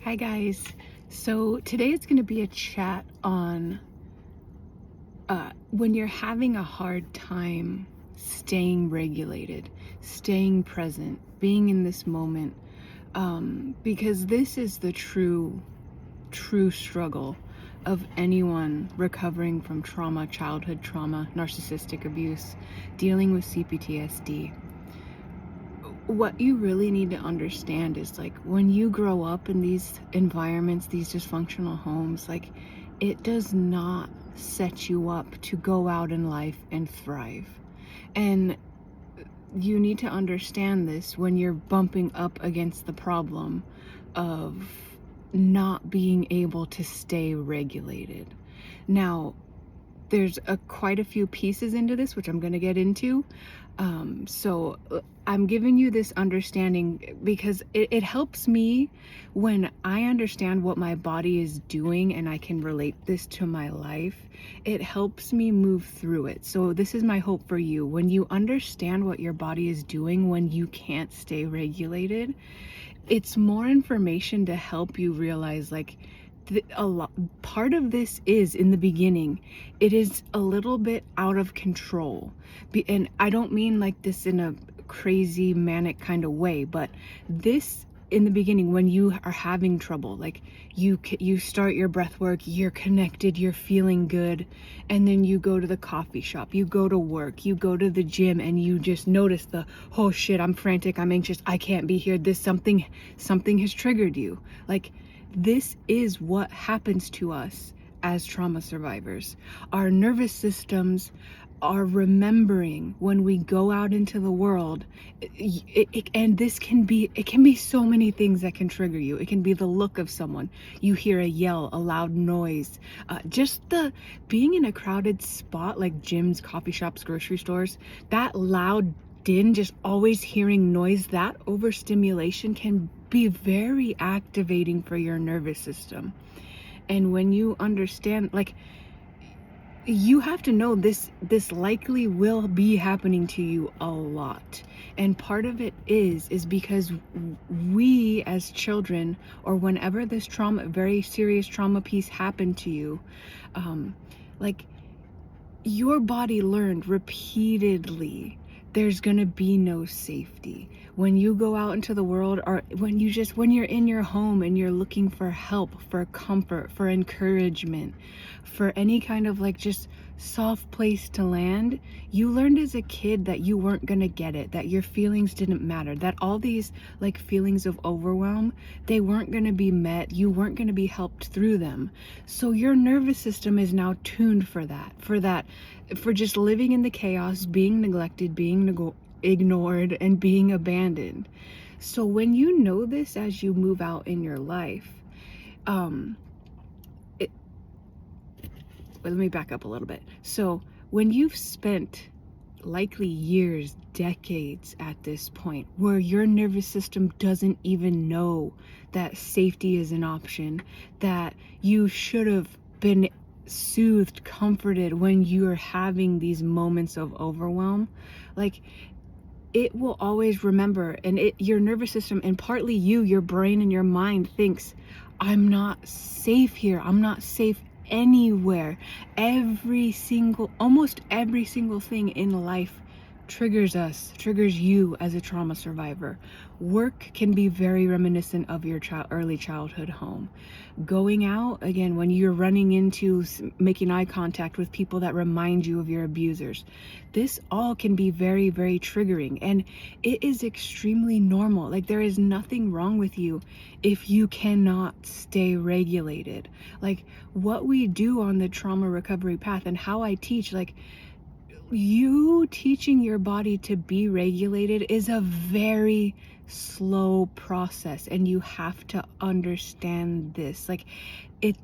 Hi guys. So today it's going to be a chat on when you're having a hard time staying regulated, staying present, being in this moment, because this is the true struggle of anyone recovering from trauma, childhood trauma, narcissistic abuse, dealing with CPTSD. What you really need to understand is, like, when you grow up in these environments, these dysfunctional homes, like, it does not set you up to go out in life and thrive. And you need to understand this when you're bumping up against the problem of not being able to stay regulated. Now, there's quite a few pieces into this, which I'm going to get into. So I'm giving you this understanding because it helps me when I understand what my body is doing and I can relate this to my life. It helps me move through it. So this is my hope for you. When you understand what your body is doing when you can't stay regulated, it's more information to help you realize, like, part of this is, in the beginning, it is a little bit out of control. And I don't mean like this in a crazy manic kind of way, but this, in the beginning, when you are having trouble, like, you start your breath work, you're connected, you're feeling good, and then you go to the coffee shop, you go to work, you go to the gym, and you just notice oh shit, I'm frantic, I'm anxious, I can't be here, this something has triggered you. Like, this is what happens to us as trauma survivors. Our nervous systems are remembering when we go out into the world. And it can be so many things that can trigger you. It can be the look of someone. You hear a yell, a loud noise, just the being in a crowded spot like gyms, coffee shops, grocery stores, that loud din, just always hearing noise, that overstimulation can be very activating for your nervous system. And when you understand, like, you have to know this likely will be happening to you a lot. And part of it is because we as children, or whenever this trauma, very serious trauma piece happened to you, like, your body learned repeatedly there's gonna be no safety. When you go out into the world, or when you're in your home and you're looking for help, for comfort, for encouragement, for any kind of, like, just soft place to land, you learned as a kid that you weren't gonna get it, that your feelings didn't matter, that all these, like, feelings of overwhelm, they weren't gonna be met, you weren't gonna be helped through them. So your nervous system is now tuned for for just living in the chaos, being neglected, being ignored, and being abandoned. So when you know this as you move out in your life, let me back up a little bit. So when you've spent likely years, decades at this point, where your nervous system doesn't even know that safety is an option, that you should have been soothed, comforted when you're having these moments of overwhelm, like, it will always remember. And your nervous system, and partly your brain and your mind, thinks, I'm not safe here, I'm not safe anywhere. Almost every single thing in life triggers you as a trauma survivor. Work can be very reminiscent of your early childhood home. Going out, again, when you're running into, making eye contact with people that remind you of your abusers, this all can be very, very triggering, and it is extremely normal. Like, there is nothing wrong with you if you cannot stay regulated. Like, what we do on the trauma recovery path, and how I teach, like, you teaching your body to be regulated is a very slow process, and you have to understand this. Like, it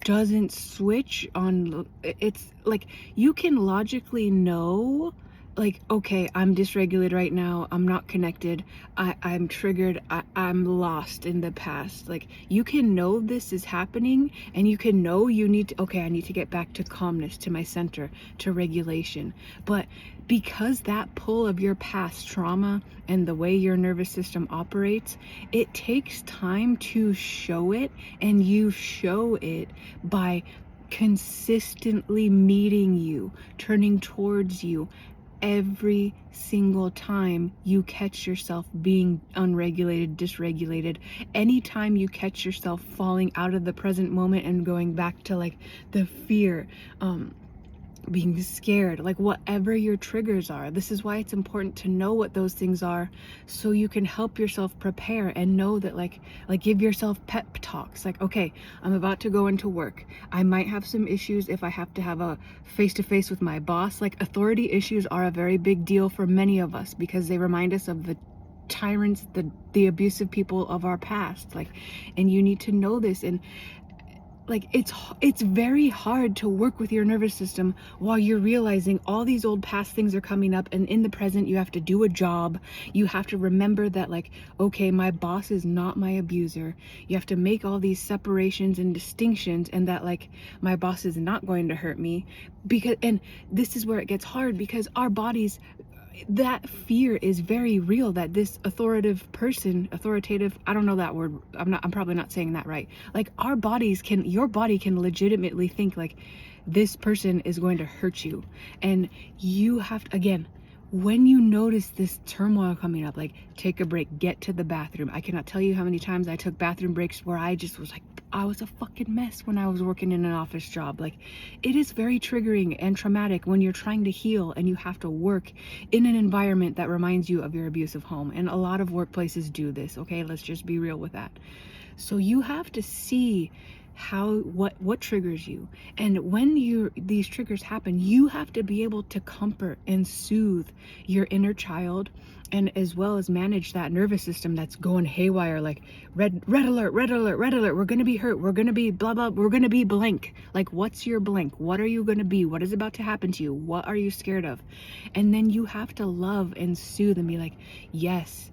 doesn't switch on. It's like, you can logically know like, okay, I'm dysregulated right now, I'm not connected, I'm triggered, I'm lost in the past. Like, you can know this is happening, and you can know you need to, okay, I need to get back to calmness, to my center, to regulation. But because that pull of your past trauma and the way your nervous system operates, it takes time to show it, and you show it by consistently meeting you, turning towards you, every single time you catch yourself being unregulated, dysregulated, anytime you catch yourself falling out of the present moment and going back to like the fear, being scared, like whatever your triggers are. This is why it's important to know what those things are, so you can help yourself prepare and know that like give yourself pep talks, like, okay, I'm about to go into work, I might have some issues if I have to have a face-to-face with my boss. Like, authority issues are a very big deal for many of us because they remind us of the tyrants, the abusive people of our past. Like, and you need to know this. And like, it's very hard to work with your nervous system while you're realizing all these old past things are coming up, and in the present you have to do a job. You have to remember that, like, okay, my boss is not my abuser. You have to make all these separations and distinctions, and that like my boss is not going to hurt me. Because, and this is where it gets hard, because our bodies, that fear is very real, that this authoritative, I don't know that word, I'm probably not saying that right. Like, our bodies can, your body can legitimately think like this person is going to hurt you. And you have to, again, when you notice this turmoil coming up, like, take a break, get to the bathroom. I cannot tell you how many times I took bathroom breaks where I just was like, I was a fucking mess when I was working in an office job. Like, it is very triggering and traumatic when you're trying to heal and you have to work in an environment that reminds you of your abusive home. And a lot of workplaces do this, okay? Let's just be real with that. So you have to see what triggers you, and when these triggers happen, you have to be able to comfort and soothe your inner child, and as well as manage that nervous system that's going haywire, like red alert, red alert, red alert, we're gonna be hurt, we're gonna be blah blah, we're gonna be blank. Like, what's your blank? What are you gonna be? What is about to happen to you? What are you scared of? And then you have to love and soothe and be like, yes,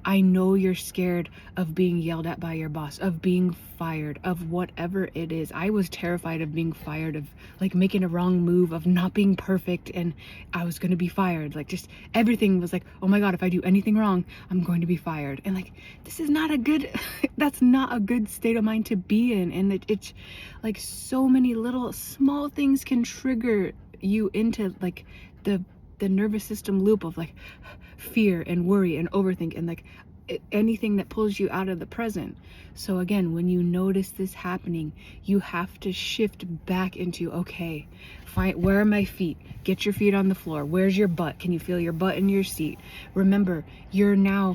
I know you're scared of being yelled at by your boss, of being fired, of whatever it is. I was terrified of being fired, of like making a wrong move, of not being perfect, and I was going to be fired. Like, just everything was like, oh my God, if I do anything wrong, I'm going to be fired. And like, this is not a good, that's not a good state of mind to be in. And it's like, so many little small things can trigger you into like the nervous system loop of like fear and worry and overthink, and like anything that pulls you out of the present. So again, when you notice this happening, you have to shift back into, okay, find, where are my feet? Get your feet on the floor. Where's your butt? Can you feel your butt in your seat? Remember, I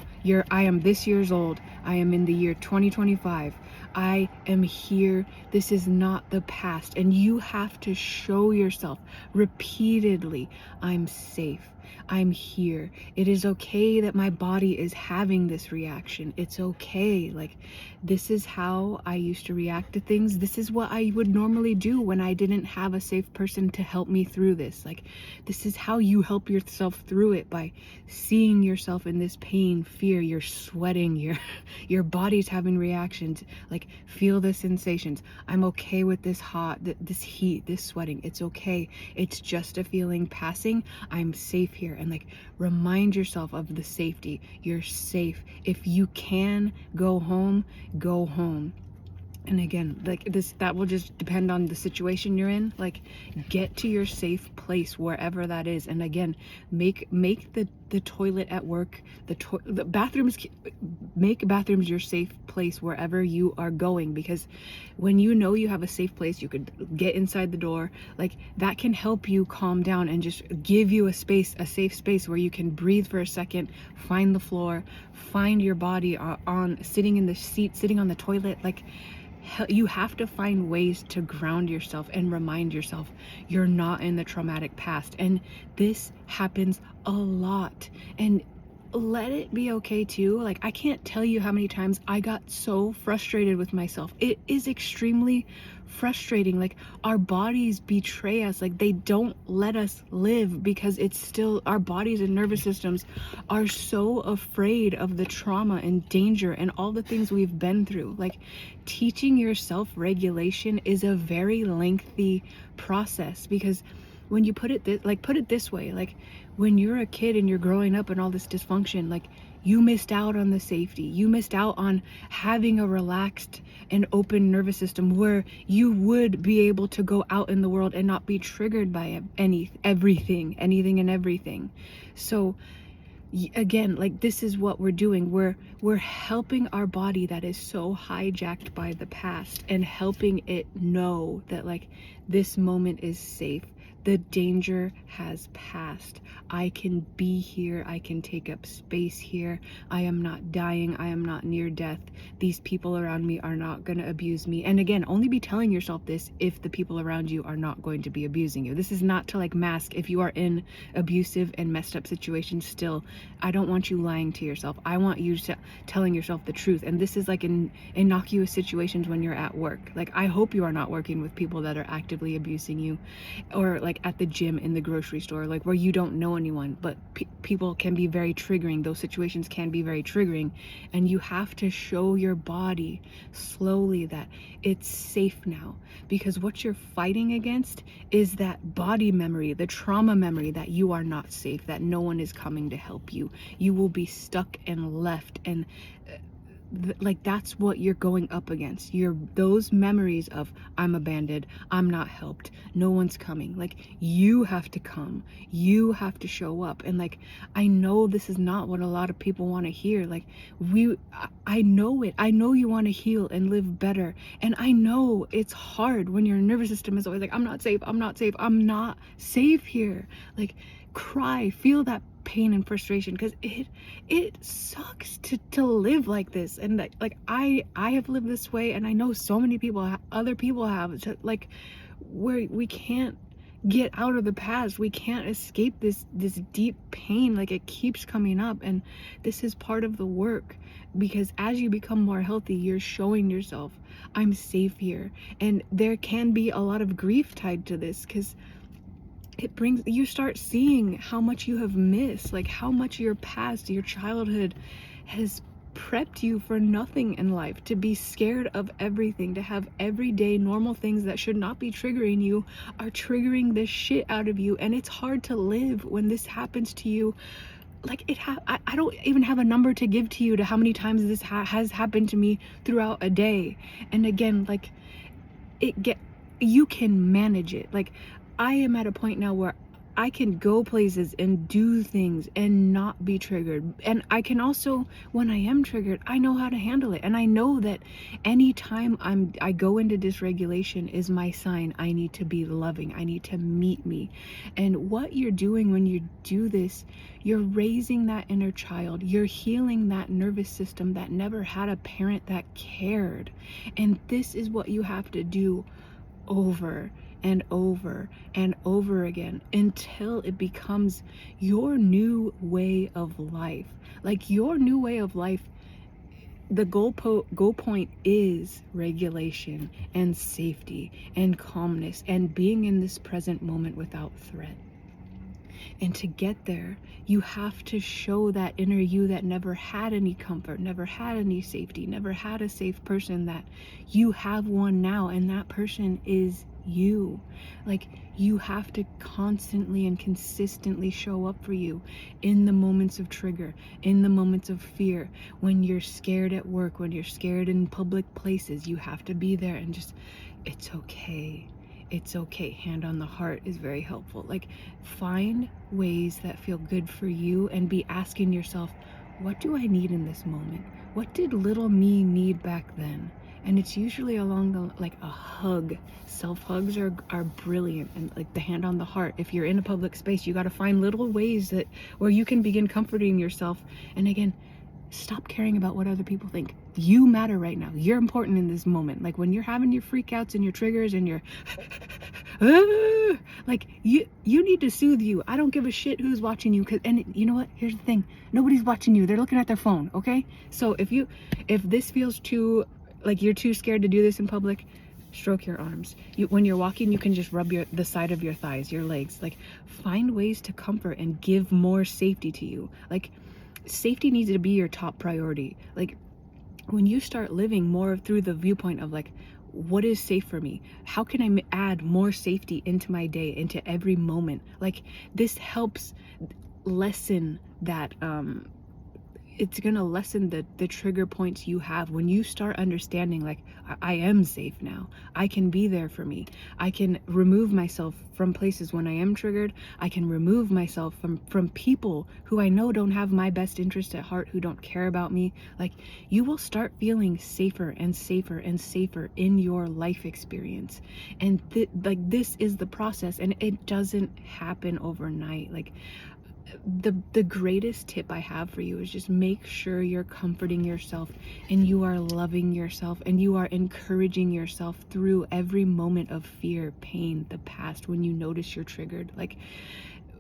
am this years old. I am in the year 2025. I am here. This is not the past. And you have to show yourself repeatedly, I'm safe. I'm here. It is okay that my body is having this reaction. It's okay. Like, this is how I used to react to things. This is what I would normally do when I didn't have a safe person to help me through this. Like, this is how you help yourself through it, by seeing yourself in this pain, fear, you're sweating, your body's having reactions. Like, feel the sensations. I'm okay with this hot, this heat, this sweating. It's okay. It's just a feeling passing. I'm safe here. And like, remind yourself of the safety. You're safe. If you can go home, go home. And again, like this, that will just depend on the situation you're in. Like, get to your safe place wherever that is. And again, make the toilet at work, the bathrooms, make bathrooms your safe place wherever you are going. Because when you know you have a safe place, you could get inside the door, like that can help you calm down and just give you a safe space where you can breathe for a second, find the floor, find your body on sitting in the seat, sitting on the toilet. Like, you have to find ways to ground yourself and remind yourself you're not in the traumatic past. And this happens a lot. And let it be okay too. Like, I can't tell you how many times I got so frustrated with myself. It is extremely frustrating. Like, our bodies betray us. Like, they don't let us live because it's still, our bodies and nervous systems are so afraid of the trauma and danger and all the things we've been through. Like, teaching yourself regulation is a very lengthy process, because when you put it this way, like, when you're a kid and you're growing up and all this dysfunction, like, you missed out on the safety. You missed out on having a relaxed and open nervous system where you would be able to go out in the world and not be triggered by anything and everything. So again, like, this is what we're doing. We're helping our body that is so hijacked by the past and helping it know that, like, this moment is safe. The danger has passed. I can be here. I can take up space here. I am not dying. I am not near death. These people around me are not going to abuse me. And again, only be telling yourself this if the people around you are not going to be abusing you. This is not to, like, mask if you are in abusive and messed up situations still. I don't want you lying to yourself. I want you telling yourself the truth. And this is like in innocuous situations when you're at work. Like, I hope you are not working with people that are actively abusing you, or like at the gym, in the grocery store, like where you don't know anyone, but people can be very triggering. Those situations can be very triggering, and you have to show your body slowly that it's safe now, because what you're fighting against is that body memory, the trauma memory that you are not safe, that no one is coming to help you. You will be stuck and left, and like, that's what you're going up against. Those memories of, I'm abandoned, I'm not helped, no one's coming. Like, you have to come, you have to show up. And like, I know this is not what a lot of people want to hear. Like, I know it. I know you want to heal and live better, and I know it's hard when your nervous system is always like, I'm not safe, I'm not safe, I'm not safe here. Like, cry, feel that pain and frustration, because it sucks to live like this. And like, I have lived this way, and I know so many people, other people have, like, where we can't get out of the past. We can't escape this deep pain. Like, it keeps coming up, and this is part of the work, because as you become more healthy, you're showing yourself, I'm safe here. And there can be a lot of grief tied to this, because you start seeing how much you have missed, like how much your past, your childhood has prepped you for nothing in life, to be scared of everything, to have everyday normal things that should not be triggering you are triggering the shit out of you. And it's hard to live when this happens to you. Like, I don't even have a number to give to you to how many times this has happened to me throughout a day. And again, like, you can manage it. Like, I am at a point now where I can go places and do things and not be triggered. And I can also, when I am triggered, I know how to handle it. And I know that anytime I go into dysregulation is my sign. I need to be loving. I need to meet me. And what you're doing when you do this, you're raising that inner child. You're healing that nervous system that never had a parent that cared. And this is what you have to do over and over and over again until it becomes your new way of life. Like, your new way of life, the goal point is regulation and safety and calmness and being in this present moment without threat. And to get there, you have to show that inner you that never had any comfort, never had any safety, never had a safe person, that you have one now, and that person is you. Like, you have to constantly and consistently show up for you in the moments of trigger, in the moments of fear, when you're scared at work, when you're scared in public places. You have to be there and just, it's okay. It's okay. Hand on the heart is very helpful. Like, find ways that feel good for you and be asking yourself, what do I need in this moment? What did little me need back then? And it's usually along the, like, a hug. Self hugs are brilliant. And like the hand on the heart, if you're in a public space, you got to find little ways where you can begin comforting yourself. And again, Stop caring about what other people think. You matter right now. You're important in this moment. Like when you're having your freakouts and your triggers and your like you need to soothe you. I don't give a shit who's watching you, and you know what? Here's the thing. Nobody's watching you. They're looking at their phone, okay? So if this feels too like you're too scared to do this in public, stroke your arms. When you're walking, you can just rub the side of your thighs, your legs. Like find ways to comfort and give more safety to you. Like safety needs to be your top priority. Like when you start living more through the viewpoint of like, what is safe for me? How can I add more safety into my day, into every moment? Like this helps lessen that it's gonna lessen the trigger points you have when you start understanding like I am safe now. I can be there for me. I can remove myself from places when I am triggered. I can remove myself from people who I know don't have my best interest at heart, who don't care about me. Like you will start feeling safer and safer and safer in your life experience. And like this is the process, and it doesn't happen overnight. Like the greatest tip I have for you is just make sure you're comforting yourself and you are loving yourself and you are encouraging yourself through every moment of fear, pain, the past, when you notice you're triggered. Like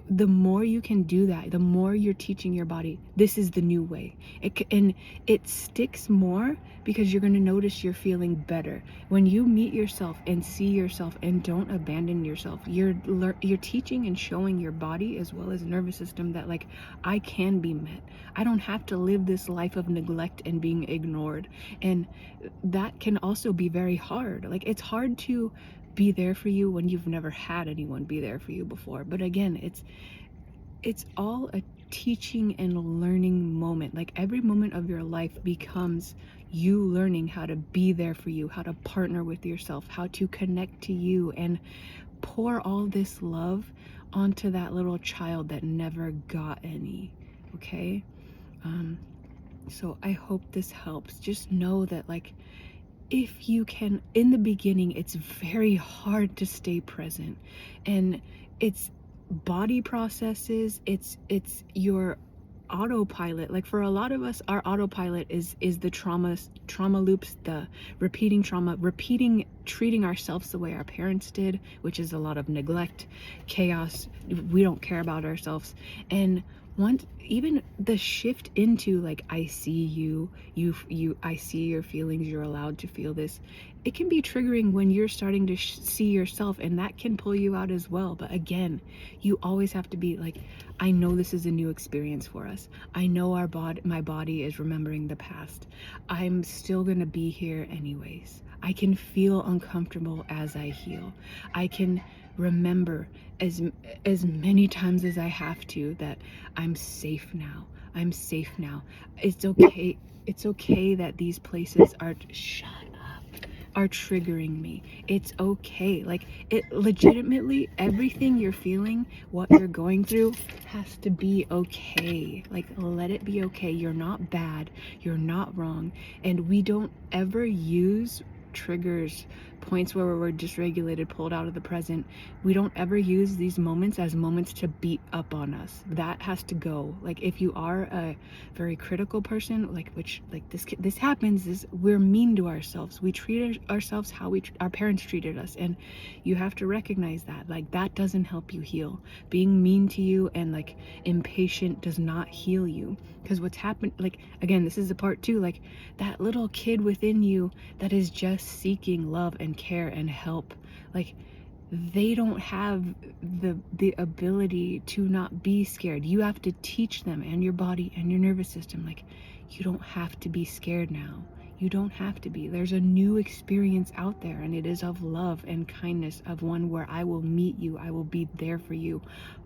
the more you can do that, the more you're teaching your body this is the new way. And it sticks more because you're going to notice you're feeling better when you meet yourself and see yourself and don't abandon yourself. You're teaching and showing your body as well as nervous system that like I can be met. I don't have to live this life of neglect and being ignored. And that can also be very hard. Like it's hard to be there for you when you've never had anyone be there for you before. But again, it's all a teaching and learning moment. Like every moment of your life becomes you learning how to be there for you, how to partner with yourself, how to connect to you and pour all this love onto that little child that never got any. Okay? So I hope this helps. Just know that like if you can, in the beginning, it's very hard to stay present, and it's body processes, it's your autopilot. Like for a lot of us, our autopilot is the trauma loops, the repeating trauma, treating ourselves the way our parents did, which is a lot of neglect, chaos. We don't care about ourselves. And once even the shift into like I see you I see your feelings, you're allowed to feel this, it can be triggering when you're starting to see yourself, and that can pull you out as well. But again, you always have to be like, I know this is a new experience for us. I know my body is remembering the past. I'm still gonna be here anyways. I can feel uncomfortable as I heal. I can remember as many times as I have to that I'm safe now. I'm safe now. It's okay. It's okay that these places are triggering me. It's okay. Like it legitimately, everything you're feeling, what you're going through has to be okay. Like let it be okay. You're not bad. You're not wrong. And we don't ever use triggers, points where we're dysregulated, pulled out of the present. We don't ever use these moments as moments to beat up on us. That has to go. Like if you are a very critical person, like which like this happens, is we're mean to ourselves. We treat ourselves how our parents treated us, and you have to recognize that. Like that doesn't help you heal. Being mean to you and like impatient does not heal you, because what's happened, like again, this is the part too, like that little kid within you that is just seeking love and care and help, like they don't have the ability to not be scared. You have to teach them, and your body and your nervous system, like you don't have to be scared now. You don't have to be. There's a new experience out there, and it is of love and kindness, of one where I will meet you, I will be there for you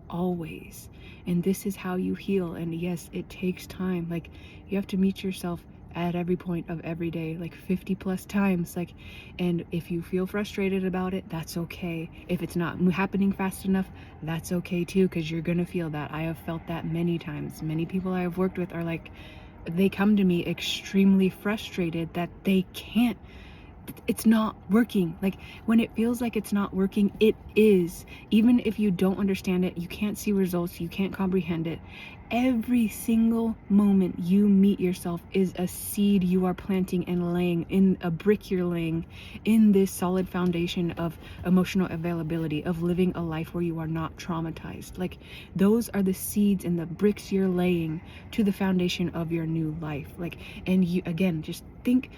always. And this is how you heal. And yes, it takes time. Like you have to meet yourself at every point of every day, like 50 plus times. Like, and if you feel frustrated about it, that's okay. If it's not happening fast enough, that's okay too, because you're gonna feel that. I have felt that many times. Many people I have worked with are like, they come to me extremely frustrated that they can't it's not working. Like when it feels like it's not working, it is. Even if you don't understand it, you can't see results, you can't comprehend it. Every single moment you meet yourself is a seed you are planting and laying, in a brick you're laying in this solid foundation of emotional availability, of living a life where you are not traumatized. Like those are the seeds and the bricks you're laying to the foundation of your new life. Like, and you, again, just think,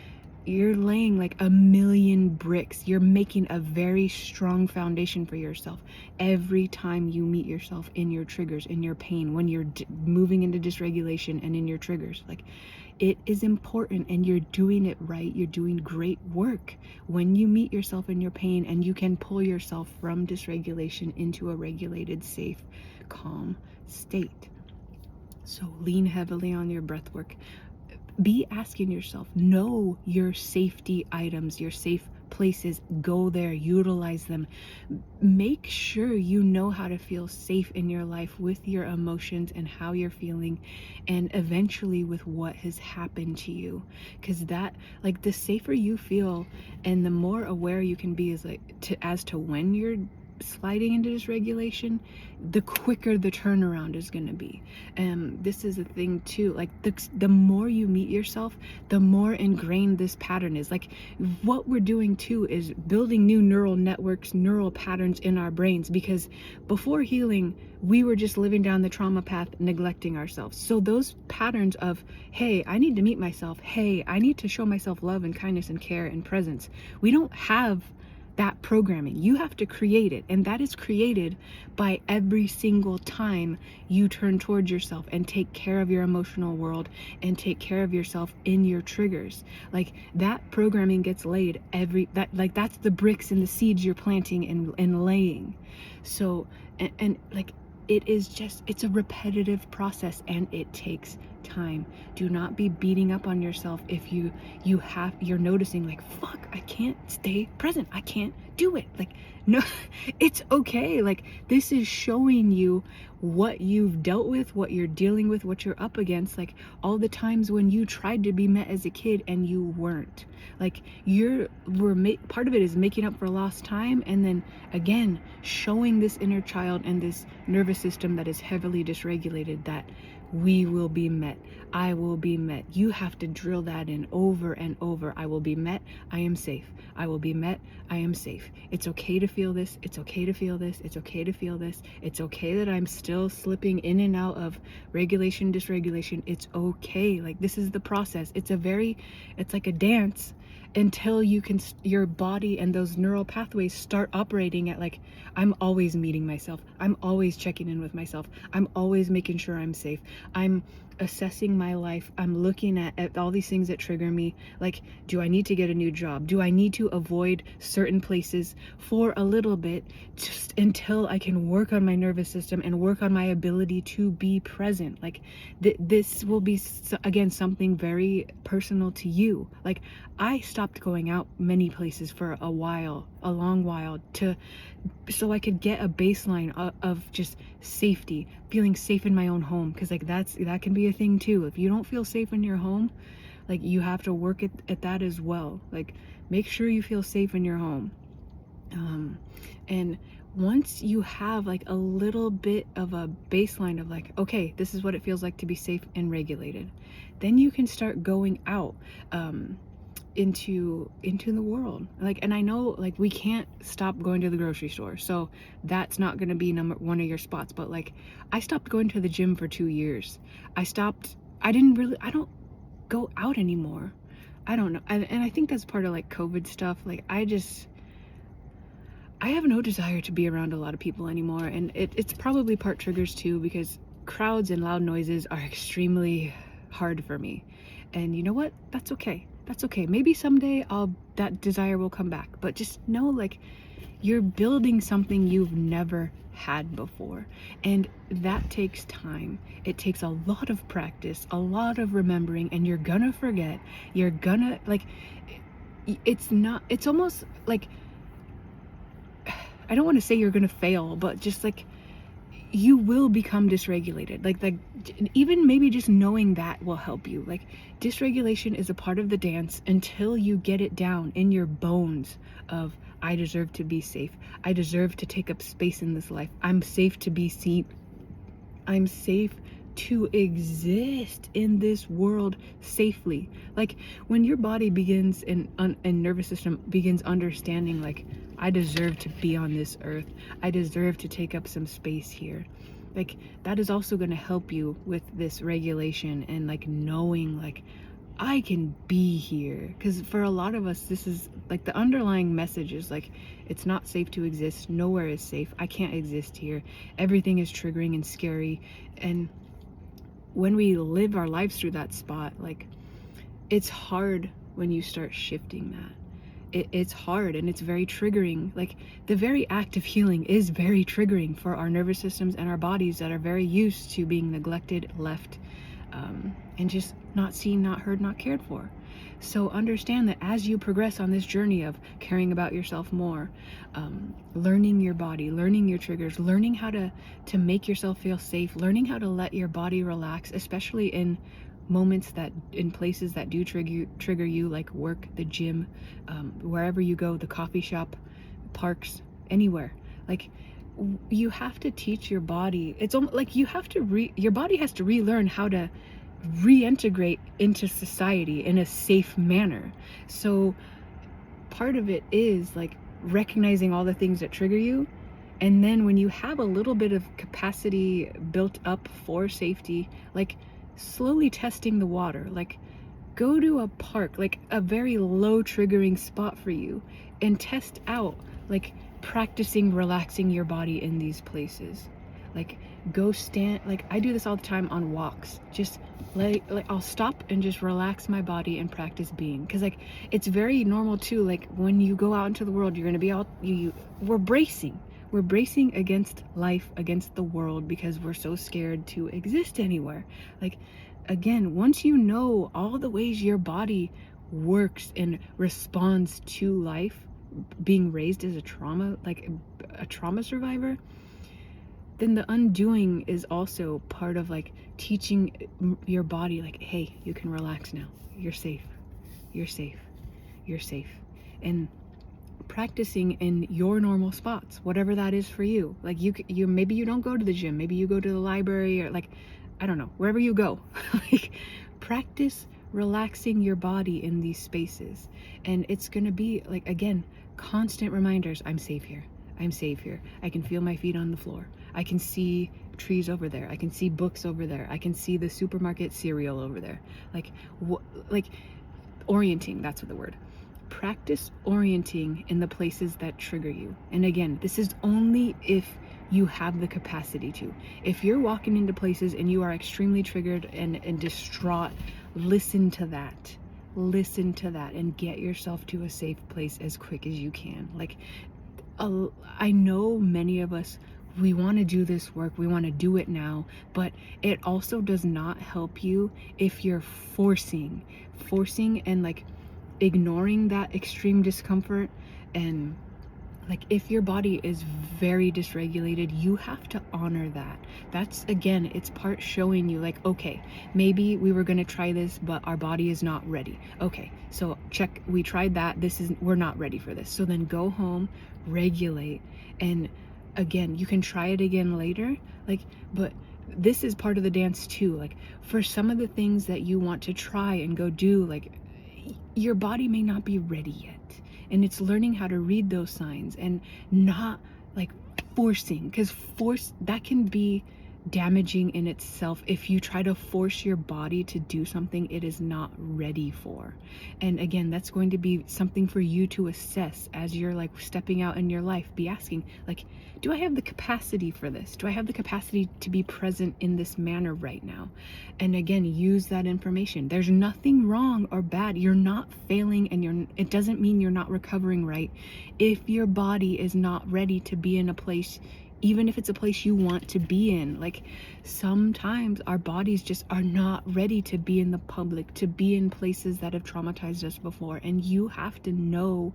you're laying like a million bricks. You're making a very strong foundation for yourself every time you meet yourself in your triggers, in your pain, when you're moving into dysregulation and in your triggers. Like, it is important, and you're doing it right. You're doing great work when you meet yourself in your pain, and you can pull yourself from dysregulation into a regulated, safe, calm state. So lean heavily on your breath work. Be asking yourself, know your safety items, your safe places, go there, utilize them. Make sure you know how to feel safe in your life with your emotions and how you're feeling, and eventually with what has happened to you. Because that, like, the safer you feel and the more aware you can be as to when you're sliding into dysregulation, the quicker the turnaround is going to be. This is a thing too, like the more you meet yourself, the more ingrained this pattern is. Like what we're doing too is building new neural networks, neural patterns in our brains, because before healing we were just living down the trauma path, neglecting ourselves. So those patterns of, hey, I need to meet myself, hey, I need to show myself love and kindness and care and presence, we don't have that programming. You have to create it, and that is created by every single time you turn towards yourself and take care of your emotional world and take care of yourself in your triggers. Like that programming gets laid that's the bricks and the seeds you're planting and laying. So and like it's a repetitive process, and it takes time. Do not be beating up on yourself if you're noticing like, fuck, I can't stay present, I can't do it. Like, no, it's okay. Like, this is showing you what you've dealt with, what you're dealing with, what you're up against, like all the times when you tried to be met as a kid and you weren't. Like part of it is making up for lost time, and then again showing this inner child and this nervous system that is heavily dysregulated that we will be met. I will be met. You have to drill that in over and over. I will be met. I am safe. I will be met. I am safe. It's okay to feel this. It's okay to feel this. It's okay to feel this. It's okay that I'm still slipping in and out of regulation, dysregulation. It's okay. Like, this is the process. It's like a dance until your body and those neural pathways start operating at like, I'm always meeting myself, I'm always checking in with myself, I'm always making sure I'm safe, I'm assessing my life, I'm looking at all these things that trigger me. Like, do I need to get a new job? Do I need to avoid certain places for a little bit, just until I can work on my nervous system and work on my ability to be present? Like, this will be again something very personal to you. Like, I stopped going out many places for a long while, so I could get a baseline of just safety, feeling safe in my own home. Because like that can be a thing too. If you don't feel safe in your home, like you have to work at that as well. Like, make sure you feel safe in your home. And once you have like a little bit of a baseline of like, okay, this is what it feels like to be safe and regulated, then you can start going out into the world. Like, and I know like we can't stop going to the grocery store, so that's not going to be one of your spots, but like I stopped going to the gym for 2 years. I don't go out anymore. I don't know. And I think that's part of like COVID stuff. Like, I have no desire to be around a lot of people anymore, and it's probably part triggers too, because crowds and loud noises are extremely hard for me. And you know what? That's okay. That's okay. Maybe someday that desire will come back. But just know, like, you're building something you've never had before. And that takes time. It takes a lot of practice, a lot of remembering, and you're gonna forget. You're gonna, like, it's almost like, I don't want to say you're gonna fail, but just like, you will become dysregulated. Like even maybe just knowing that will help you. Like, dysregulation is a part of the dance until you get it down in your bones of, I deserve to be safe. I deserve to take up space in this life. I'm safe to be seen. I'm safe to exist in this world safely. Like, when your body begins and nervous system begins understanding, like, I deserve to be on this earth, I deserve to take up some space here, like, that is also going to help you with this regulation and like knowing, like, I can be here. Because for a lot of us, this is like the underlying message is like, it's not safe to exist. Nowhere is safe. I can't exist here. Everything is triggering and scary. And when we live our lives through that spot, like, it's hard when you start shifting that. It's hard and it's very triggering. Like, the very act of healing is very triggering for our nervous systems and our bodies that are very used to being neglected, left, and just not seen, not heard, not cared for. So understand that as you progress on this journey of caring about yourself more, learning your body, learning your triggers, learning how to make yourself feel safe, learning how to let your body relax, especially in moments that, in places that do trigger you, like work, the gym, wherever you go, the coffee shop, parks, anywhere. Like, you have to teach your body. It's almost like you have to your body has to relearn how to reintegrate into society in a safe manner. So part of it is like recognizing all the things that trigger you, and then when you have a little bit of capacity built up for safety, like slowly testing the water. Like, go to a park, like a very low triggering spot for you, and test out, like, practicing relaxing your body in these places. Like, go stand, like, I do this all the time on walks. Just like I'll stop and just relax my body and practice being, because like, it's very normal too. Like, when you go out into the world, you're going to be all we're bracing against life, against the world, because we're so scared to exist anywhere. Like, again, once you know all the ways your body works and responds to life, being raised as a trauma, like a trauma survivor, then the undoing is also part of like teaching your body, like, hey, you can relax now. You're safe. You're safe. You're safe. And practicing in your normal spots, whatever that is for you. Like, you maybe you don't go to the gym, maybe you go to the library, or like, I don't know, wherever you go. Like, practice relaxing your body in these spaces. And it's gonna be like, again, constant reminders. I'm safe here. I'm safe here. I can feel my feet on the floor. I can see trees over there. I can see books over there. I can see the supermarket cereal over there. Like, like orienting, that's what the word. Practice orienting in the places that trigger you. And again, this is only if you have the capacity to. If you're walking into places and you are extremely triggered and distraught, listen to that. Listen to that and get yourself to a safe place as quick as you can. Like, I know many of us, we want to do this work, we want to do it now, but it also does not help you if you're forcing and like ignoring that extreme discomfort. And like, if your body is very dysregulated, you have to honor that. That's, again, it's part showing you, like, okay, maybe we were going to try this, but our body is not ready. Okay, so check, we tried that, we're not ready for this. So then go home, regulate, and again, you can try it again later. Like, but this is part of the dance too. Like, for some of the things that you want to try and go do, like, your body may not be ready yet. And it's learning how to read those signs and not like forcing, because force, that can be damaging in itself if you try to force your body to do something it is not ready for. And again, that's going to be something for you to assess as you're like stepping out in your life. Be asking, like, do I have the capacity for this? Do I have the capacity to be present in this manner right now? And again, use that information. There's nothing wrong or bad. You're not failing, and it doesn't mean you're not recovering right. If your body is not ready to be in a place even if it's a place you want to be in. Like, sometimes our bodies just are not ready to be in the public, to be in places that have traumatized us before. And you have to know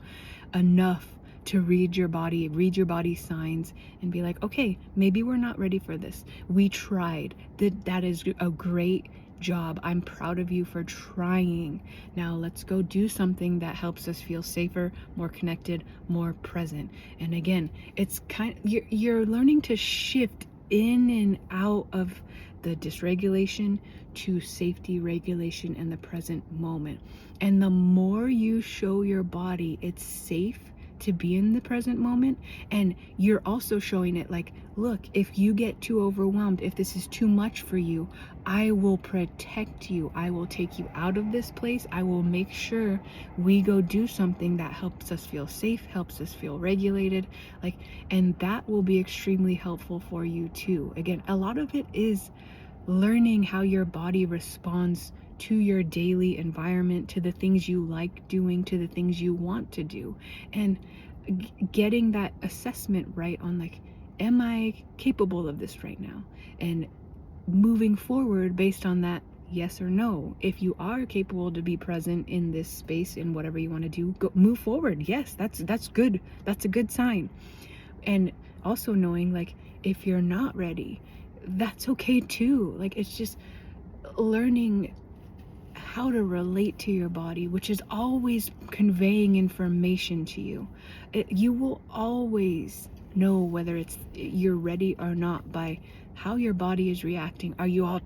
enough to read your body signs, and be like, okay, maybe we're not ready for this. We tried. That is a great job. I'm proud of you for trying. Now let's go do something that helps us feel safer, more connected, more present. And again, it's you're learning to shift in and out of the dysregulation to safety, regulation, and the present moment. And the more you show your body it's safe to be in the present moment, and you're also showing it like, look, if you get too overwhelmed, if this is too much for you, I will protect you. I will take you out of this place. I will make sure we go do something that helps us feel safe, helps us feel regulated. Like, and that will be extremely helpful for you too. Again, a lot of it is learning how your body responds to your daily environment, to the things you like doing, to the things you want to do, and getting that assessment right on, like, am I capable of this right now? And moving forward based on that, yes or no. If you are capable to be present in this space, in whatever you want to do, go move forward. Yes, that's good. That's a good sign. And also knowing, like, if you're not ready, that's okay too. Like, it's just learning how to relate to your body, which is always conveying information to you. You will always know whether you're ready or not by how your body is reacting. Are you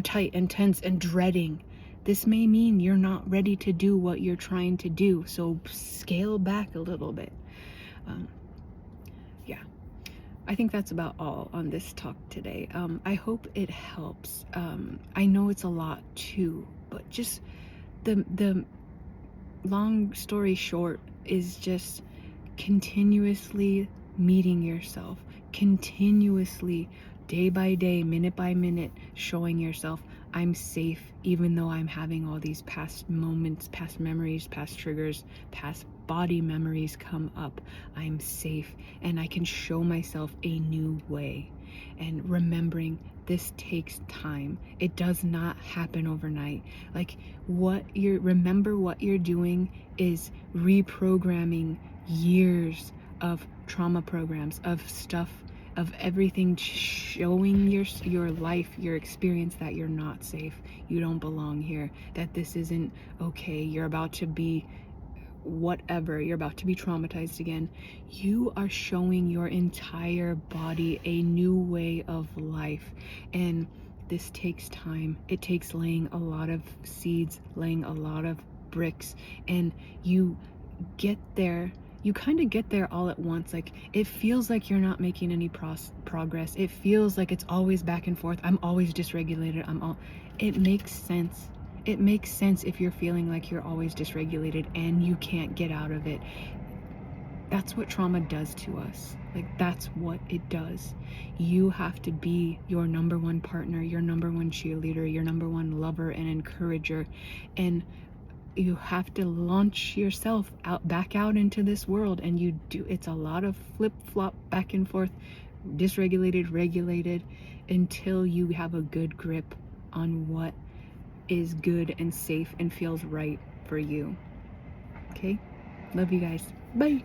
tight and tense and dreading? This may mean you're not ready to do what you're trying to do, so scale back a little bit. Yeah, I think that's about all on this talk today. I hope it helps. I know it's a lot too, but just the long story short is just continuously meeting yourself, continuously, day by day, minute by minute, showing yourself, I'm safe, even though I'm having all these past moments, past memories, past triggers, past body memories come up. I'm safe, and I can show myself a new way. And remembering this takes time. It does not happen overnight. Like, remember what you're doing is reprogramming years of trauma programs, of stuff, of everything showing your life, your experience, that you're not safe, you don't belong here, that this isn't okay, you're about to be whatever, you're about to be traumatized again. You are showing your entire body a new way of life, and this takes time. It takes laying a lot of seeds, laying a lot of bricks, and you get there. You kind of get there all at once. Like, it feels like you're not making any progress. It feels like it's always back and forth. I'm always dysregulated. It makes sense. It makes sense if you're feeling like you're always dysregulated and you can't get out of it. That's what trauma does to us. Like, that's what it does. You have to be your number one partner, your number one cheerleader, your number one lover and encourager. And you have to launch yourself back out into this world, and it's a lot of flip-flop, back and forth, dysregulated, regulated, until you have a good grip on what is good and safe and feels right for you. Okay? Love you guys. Bye.